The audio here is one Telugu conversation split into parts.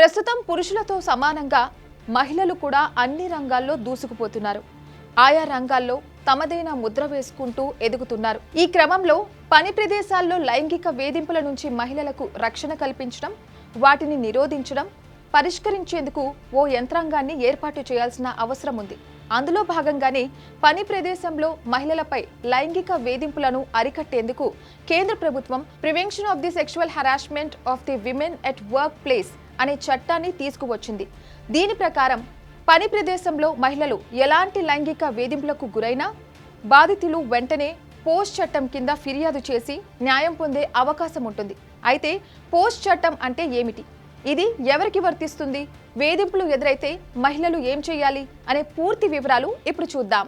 ప్రస్తుతం పురుషులతో సమానంగా మహిళలు కూడా అన్ని రంగాల్లో దూసుకుపోతున్నారు. ఆయా రంగాల్లో తమదైన ముద్ర వేసుకుంటూ ఎదుగుతున్నారు. ఈ క్రమంలో పని ప్రదేశాల్లో లైంగిక వేధింపుల నుంచి మహిళలకు రక్షణ కల్పించడం, వాటిని నిరోధించడం, పరిష్కరించేందుకు ఓ యంత్రాంగాన్ని ఏర్పాటు చేయాల్సిన అవసరం ఉంది. అందులో భాగంగానే పని ప్రదేశంలో మహిళలపై లైంగిక వేధింపులను అరికట్టేందుకు కేంద్ర ప్రభుత్వం prevention of the sexual harassment of the women at work place అనే చట్టాన్ని తీసుకువచ్చింది. దీని ప్రకారం పని ప్రదేశంలో మహిళలు ఎలాంటి లైంగిక వేధింపులకు గురైనా బాధితులు వెంటనే పోస్ట్ చట్టం కింద ఫిర్యాదు చేసి న్యాయం పొందే అవకాశం ఉంటుంది. అయితే పోస్ట్ చట్టం అంటే ఏమిటి, ఇది ఎవరికి వర్తిస్తుంది, వేధింపులు ఎదురైతే మహిళలు ఏం చేయాలి అనే పూర్తి వివరాలు ఇప్పుడు చూద్దాం.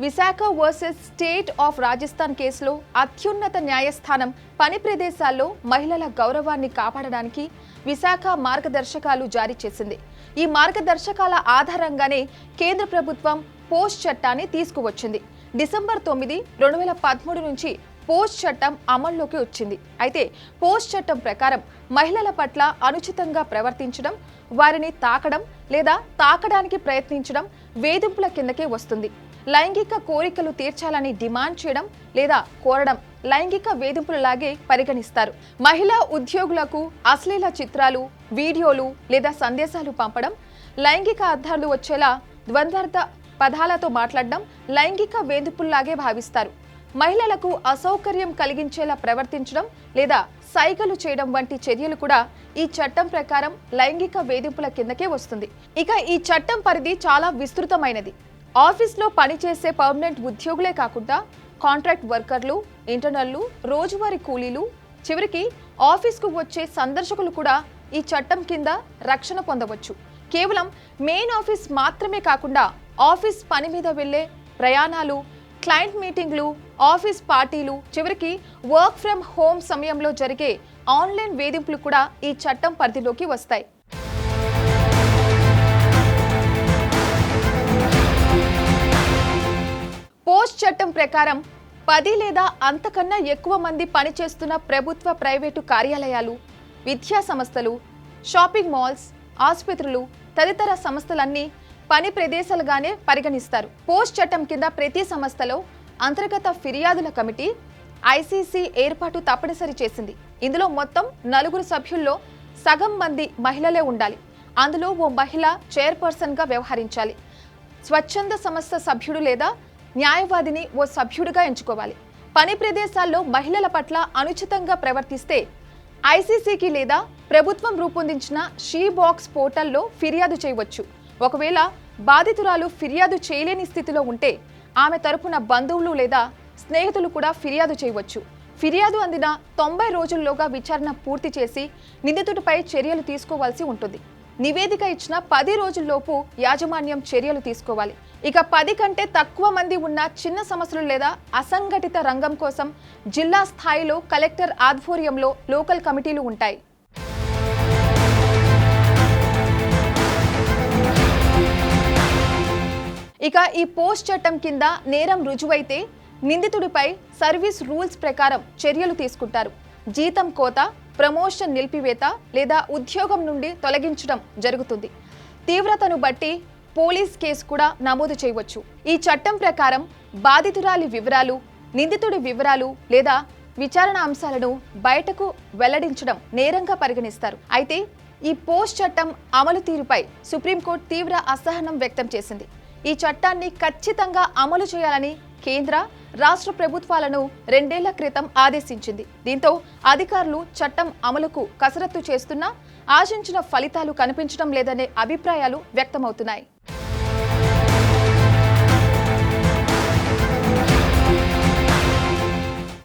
Visakha versus state of Rajasthan కేసులో అత్యున్నత న్యాయస్థానం పని ప్రదేశాల్లో మహిళల గౌరవాన్ని కాపాడడానికి విశాఖ మార్గదర్శకాలు జారీ చేసింది. ఈ మార్గదర్శకాల ఆధారంగానే కేంద్ర ప్రభుత్వం పోస్ట్ చట్టాన్ని తీసుకువచ్చింది. డిసెంబర్ 9, 2013 నుంచి పోస్ట్ చట్టం అమల్లోకి వచ్చింది. అయితే పోస్ట్ చట్టం ప్రకారం మహిళల పట్ల అనుచితంగా ప్రవర్తించడం, వారిని తాకడం లేదా తాకడానికి ప్రయత్నించడం వేధింపుల కిందకే వస్తుంది. లైంగిక కోరికలు తీర్చాలని డిమాండ్ చేయడం లేదా కోరడం లైంగిక వేధింపులలాగే పరిగణిస్తారు. మహిళా ఉద్యోగులకు అశ్లీల చిత్రాలు, వీడియోలు లేదా సందేశాలు పంపడం, లైంగిక అర్థాలు వచ్చేలా ద్వంద్వార్థ పదాలతో మాట్లాడడం లైంగిక వేధింపుల్లాగే భావిస్తారు. మహిళలకు అసౌకర్యం కలిగించేలా ప్రవర్తించడం లేదా సైగలు చేయడం వంటి చర్యలు కూడా ఈ చట్టం ప్రకారం లైంగిక వేధింపుల కిందకే వస్తుంది. ఇక ఈ చట్టం పరిధి చాలా విస్తృతమైనది. ఆఫీస్లో పనిచేసే పర్మనెంట్ ఉద్యోగులే కాకుండా కాంట్రాక్ట్ వర్కర్లు, ఇంటర్నర్లు, రోజువారీ కూలీలు, చివరికి ఆఫీస్కు వచ్చే సందర్శకులు కూడా ఈ చట్టం కింద రక్షణ పొందవచ్చు. కేవలం మెయిన్ ఆఫీస్ మాత్రమే కాకుండా ఆఫీస్ పని మీద వెళ్లే ప్రయాణాలు, క్లయింట్ మీటింగ్లు, ఆఫీస్ పార్టీలు, చివరికి వర్క్ ఫ్రమ్ హోమ్ సమయంలో జరిగే ఆన్లైన్ వేధింపులు కూడా ఈ చట్టం పరిధిలోకి వస్తాయి. పోస్ట్ చట్టం ప్రకారం 10 లేదా అంతకన్నా ఎక్కువ మంది పనిచేస్తున్న ప్రభుత్వ, ప్రైవేటు కార్యాలయాలు, విద్యా సంస్థలు, షాపింగ్ మాల్స్, ఆసుపత్రులు తదితర సంస్థలన్నీ పని ప్రదేశాలుగానే పరిగణిస్తారు. పోస్ట్ చట్టం కింద ప్రతి సంస్థలో అంతర్గత ఫిర్యాదుల కమిటీ ఐసీసీ ఏర్పాటు తప్పనిసరి చేసింది. ఇందులో మొత్తం 4 సభ్యుల్లో సగం మంది మహిళలే ఉండాలి. అందులో ఓ మహిళ చైర్పర్సన్గా వ్యవహరించాలి. స్వచ్ఛంద సంస్థ సభ్యుడు లేదా న్యాయవాదిని ఓ సభ్యుడిగా ఎంచుకోవాలి. పని ప్రదేశాల్లో మహిళల పట్ల అనుచితంగా ప్రవర్తిస్తే ఐసీసీకి లేదా ప్రభుత్వం రూపొందించిన షీ బాక్స్ పోర్టల్లో ఫిర్యాదు చేయవచ్చు. ఒకవేళ బాధితురాలు ఫిర్యాదు చేయలేని స్థితిలో ఉంటే ఆమె తరపున బంధువులు లేదా స్నేహితులు కూడా ఫిర్యాదు చేయవచ్చు. ఫిర్యాదు అందిన 90 రోజుల్లోగా విచారణ పూర్తి చేసి నిందితుడిపై చర్యలు తీసుకోవాల్సి ఉంటుంది. నివేదిక ఇచ్చిన 10 రోజుల్లోపు యాజమాన్యం చర్యలు తీసుకోవాలి. ఇక 10 కంటే తక్కువ మంది ఉన్న చిన్న సమస్యలు లేదా అసంఘటిత రంగం కోసం జిల్లా స్థాయిలో కలెక్టర్ ఆధ్వర్యంలో లోకల్ కమిటీలు ఉంటాయి. ఇక ఈ పోస్ట్ చట్టం కింద నేరం రుజువైతే నిందితుడిపై సర్వీస్ రూల్స్ ప్రకారం చర్యలు తీసుకుంటారు. జీతం కోత, ప్రమోషన్ నిలిపివేత లేదా ఉద్యోగం నుండి తొలగించడం జరుగుతుంది. తీవ్రతను బట్టి పోలీస్ కేసు కూడా నమోదు చేయవచ్చు. ఈ చట్టం ప్రకారం బాధితురాలి వివరాలు, నిందితుడి వివరాలు లేదా విచారణ అంశాలను బయటకు వెల్లడించడం నేరంగా పరిగణిస్తారు. అయితే ఈ పోస్ట్ చట్టం అమలు తీరుపై సుప్రీంకోర్టు తీవ్ర అసహనం వ్యక్తం చేసింది. ఈ చట్టాన్ని ఖచ్చితంగా అమలు చేయాలని కేంద్ర, రాష్ట్ర ప్రభుత్వాలను 2 ఏళ్ల క్రితం ఆదేశించింది. దీంతో అధికారులు చట్టం అమలుకు కసరత్తు చేస్తున్నా ఆశించిన ఫలితాలు కనిపించడం లేదనే అభిప్రాయాలు వ్యక్తమవుతున్నాయి.